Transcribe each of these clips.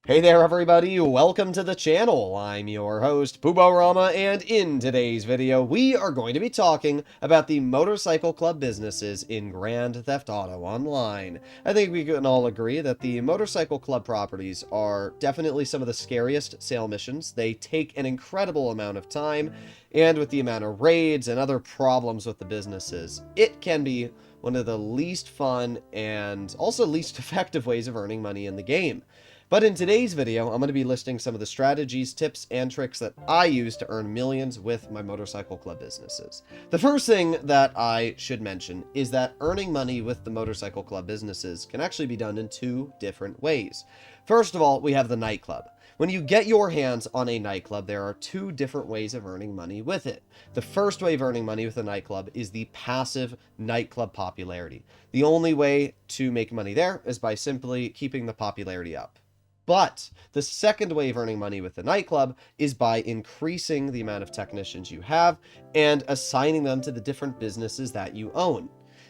Hey there everybody, welcome to the channel. I'm your host, Puborama, and in today's video, we are going to be talking about the motorcycle club businesses in Grand Theft Auto Online. I think we can all agree that the motorcycle club properties are definitely some of the scariest sale missions. They take an incredible amount of time, and with the amount of raids and other problems with the businesses, it can be one of the least fun and also least effective ways of earning money in the game. But in today's video, I'm going to be listing some of the strategies, tips, and tricks that I use to earn millions with my motorcycle club businesses. The first thing that I should mention is that earning money with the motorcycle club businesses can actually be done in two different ways. First of all, we have the nightclub. When you get your hands on a nightclub, there are two different ways of earning money with it. The first way of earning money with a nightclub is the passive nightclub popularity. The only way to make money there is by simply keeping the popularity up. But the second way of earning money with the nightclub is by increasing the amount of technicians you have and assigning them to the different businesses that you own.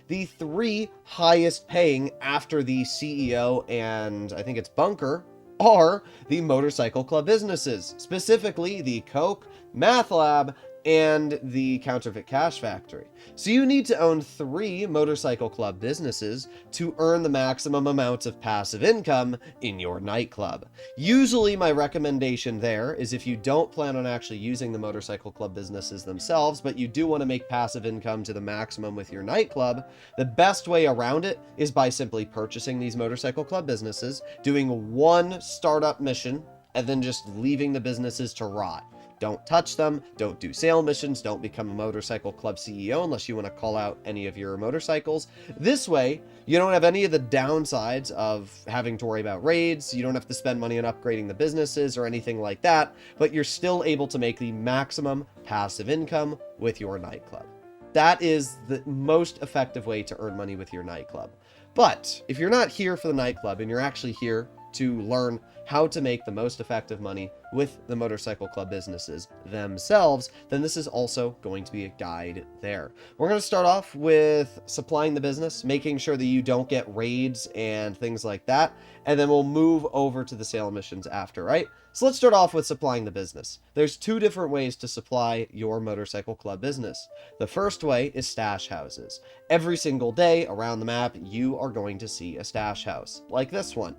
The three highest paying after the CEO and I think it's Bunker are the motorcycle club businesses, specifically the Coke, Math Lab, and the Counterfeit Cash Factory. So you need to own 3 motorcycle club businesses to earn the maximum amount of passive income in your nightclub. Usually my recommendation there is if you don't plan on actually using the motorcycle club businesses themselves, but you do want to make passive income to the maximum with your nightclub, the best way around it is by simply purchasing these motorcycle club businesses, doing one startup mission, and then just leaving the businesses to rot. Don't touch them, don't do sale missions, don't become a motorcycle club CEO unless you want to call out any of your motorcycles. This way, you don't have any of the downsides of having to worry about raids, you don't have to spend money on upgrading the businesses or anything like that, but you're still able to make the maximum passive income with your nightclub. That is the most effective way to earn money with your nightclub. But if you're not here for the nightclub and you're actually here to learn how to make the most effective money with the motorcycle club businesses themselves, then this is also going to be a guide there. We're going to start off with supplying the business, making sure that you don't get raids and things like that, and then we'll move over to the sale missions after, right? So let's start off with supplying the business. There's 2 different ways to supply your motorcycle club business. The first way is stash houses. Every single day around the map, you are going to see a stash house, like this one.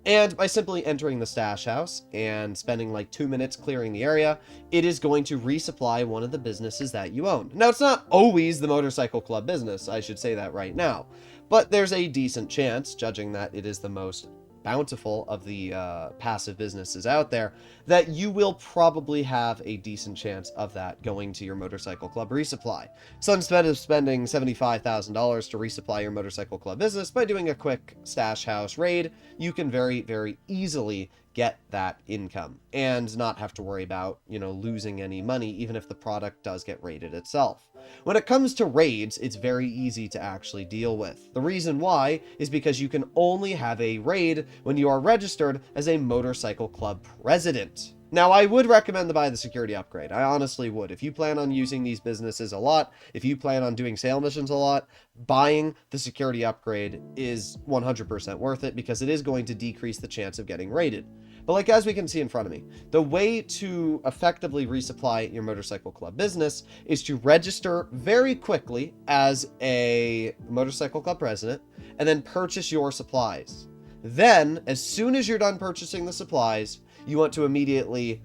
And by simply entering the stash house and spending like 2 minutes clearing the area, it is going to resupply one of the businesses that you own. Now, it's not always the motorcycle club business, I should say that right now, but there's a decent chance, judging that it is the most bountiful of the passive businesses out there, that you will probably have a decent chance of that going to your motorcycle club resupply. So instead of spending $75,000 to resupply your motorcycle club business by doing a quick stash house raid, you can very, very easily get that income and not have to worry about, losing any money, even if the product does get raided itself. When it comes to raids, it's very easy to actually deal with. The reason why is because you can only have a raid when you are registered as a motorcycle club president. Now, I would recommend to buy the security upgrade. I honestly would. If you plan on using these businesses a lot, if you plan on doing sale missions a lot, buying the security upgrade is 100% worth it because it is going to decrease the chance of getting raided. But as we can see in front of me, the way to effectively resupply your motorcycle club business is to register very quickly as a motorcycle club president and then purchase your supplies. Then, as soon as you're done purchasing the supplies, you want to immediately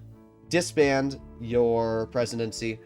disband your presidency,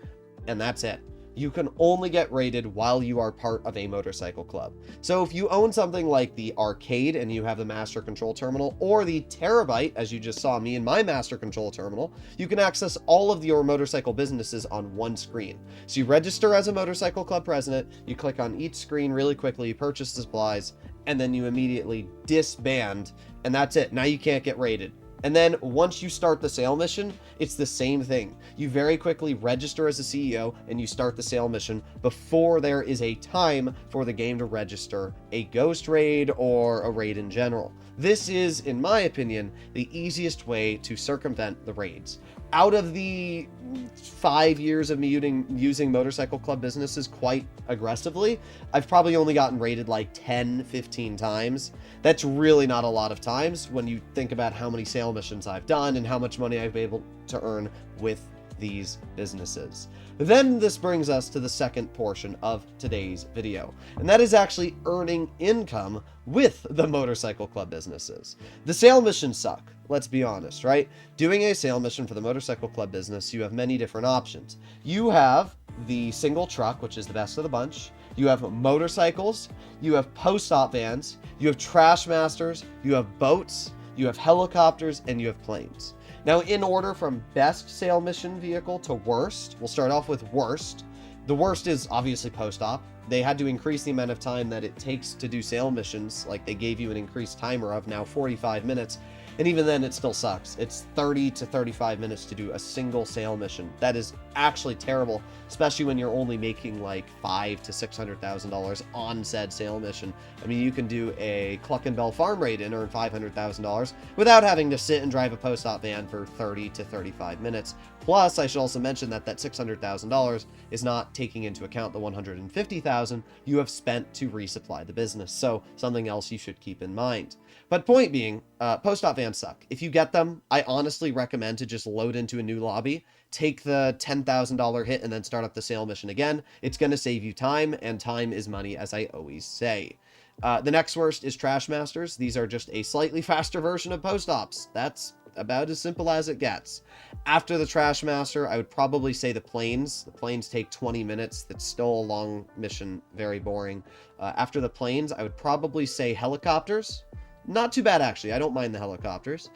and that's it. You can only get raided while you are part of a motorcycle club. So if you own something like the arcade and you have the master control terminal, or the terabyte, as you just saw me in my master control terminal, you can access all of your motorcycle businesses on one screen. So you register as a motorcycle club president, you click on each screen really quickly, you purchase the supplies, and then you immediately disband, and that's it. Now you can't get raided. And then once you start the sale mission, it's the same thing. You very quickly register as a CEO and you start the sale mission before there is a time for the game to register a ghost raid or a raid in general. This is, in my opinion, the easiest way to circumvent the raids. out of the 5 years of me using motorcycle club businesses quite aggressively, I've probably only gotten rated like 10, 15 times. That's really not a lot of times when you think about how many sale missions I've done and how much money I've been able to earn with these businesses. Then this brings us to the second portion of today's video, and that is actually earning income with the motorcycle club businesses. The sale missions suck, let's be honest, right? Doing a sale mission for the motorcycle club business, you have many different options. You have the single truck, which is the best of the bunch. You have motorcycles, you have post-op vans, you have trash masters, you have boats, you have helicopters, and you have planes. Now, in order from best sale mission vehicle to worst, we'll start off with worst. The worst is obviously post-op. They had to increase the amount of time that it takes to do sale missions. Like, they gave you an increased timer of now 45 minutes. And even then, it still sucks. It's 30 to 35 minutes to do a single sale mission. That is actually terrible, especially when you're only making like $500,000 to $600,000 on said sale mission. I mean, you can do a Cluck and Bell farm raid and earn $500,000 without having to sit and drive a post-op van for 30 to 35 minutes. Plus, I should also mention that that $600,000 is not taking into account the $150,000 you have spent to resupply the business. So something else you should keep in mind. But point being, post-op vans suck. If you get them, I honestly recommend to just load into a new lobby, take the $10,000 hit, and then start up the sale mission again. It's going to save you time, and time is money, as I always say. The next worst is Trash Masters. These are just a slightly faster version of post-ops. That's about as simple as it gets. After the Trash Master, I would probably say the planes. The planes take 20 minutes. That's still a long mission, very boring. After the planes, I would probably say helicopters. Not too bad, actually. I don't mind the helicopters.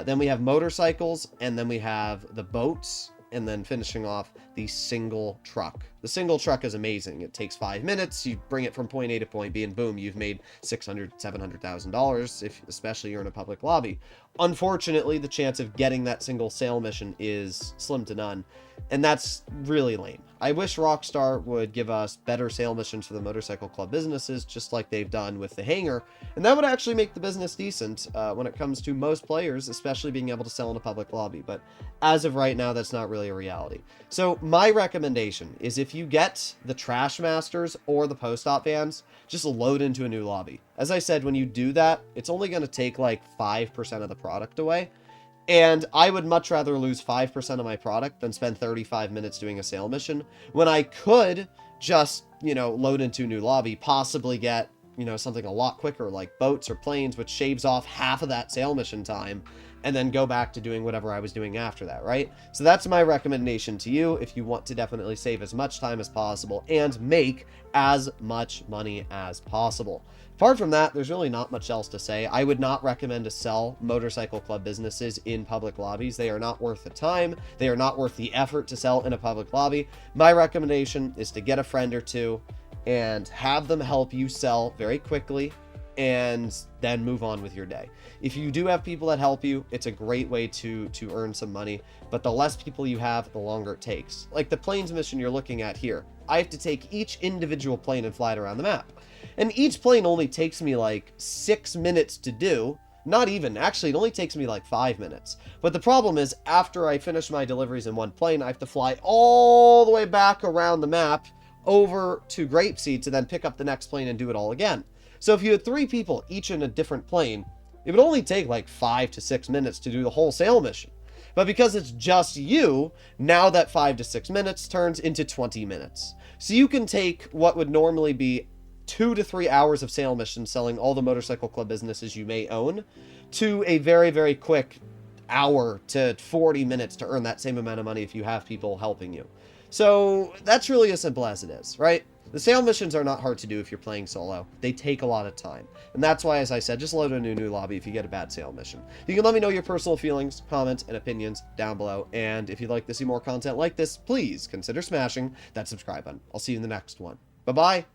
Then we have motorcycles, and then we have the boats, and then finishing off the single truck. The single truck is amazing. It takes 5 minutes. You bring it from point A to point B, and boom, you've made $600,000, $700,000, especially you're in a public lobby. Unfortunately, the chance of getting that single sale mission is slim to none, and that's really lame. I wish Rockstar would give us better sale missions for the motorcycle club businesses, just like they've done with the hangar, and that would actually make the business decent when it comes to most players, especially being able to sell in a public lobby. But as of right now, that's not really a reality. So my recommendation is if you get the Trash Masters or the post-op vans, just load into a new lobby. As I said, when you do that, it's only going to take like 5% of the product away. And I would much rather lose 5% of my product than spend 35 minutes doing a sale mission when I could just, load into a new lobby, possibly get, something a lot quicker like boats or planes, which shaves off half of that sale mission time, and then go back to doing whatever I was doing after that, right? So that's my recommendation to you if you want to definitely save as much time as possible and make as much money as possible. Apart from that, there's really not much else to say. I would not recommend to sell motorcycle club businesses in public lobbies. They are not worth the time. They are not worth the effort to sell in a public lobby. My recommendation is to get a friend or two and have them help you sell very quickly and then move on with your day. If you do have people that help you, it's a great way to earn some money, but the less people you have, the longer it takes. Like the planes mission you're looking at here, I have to take each individual plane and fly it around the map. And each plane only takes me like 6 minutes to do. Not even, actually, it only takes me like 5 minutes. But the problem is, after I finish my deliveries in one plane, I have to fly all the way back around the map over to Grapeseed to then pick up the next plane and do it all again. So if you had 3 people, each in a different plane, it would only take like 5 to 6 minutes to do the whole sale mission. But because it's just you, now that 5 to 6 minutes turns into 20 minutes. So you can take what would normally be 2 to 3 hours of sale missions selling all the motorcycle club businesses you may own to a very, very quick hour to 40 minutes to earn that same amount of money if you have people helping you. So that's really as simple as it is, right? The sale missions are not hard to do if you're playing solo. They take a lot of time. And that's why, as I said, just load a new lobby if you get a bad sale mission. You can let me know your personal feelings, comments, and opinions down below. And if you'd like to see more content like this, please consider smashing that subscribe button. I'll see you in the next one. Bye-bye.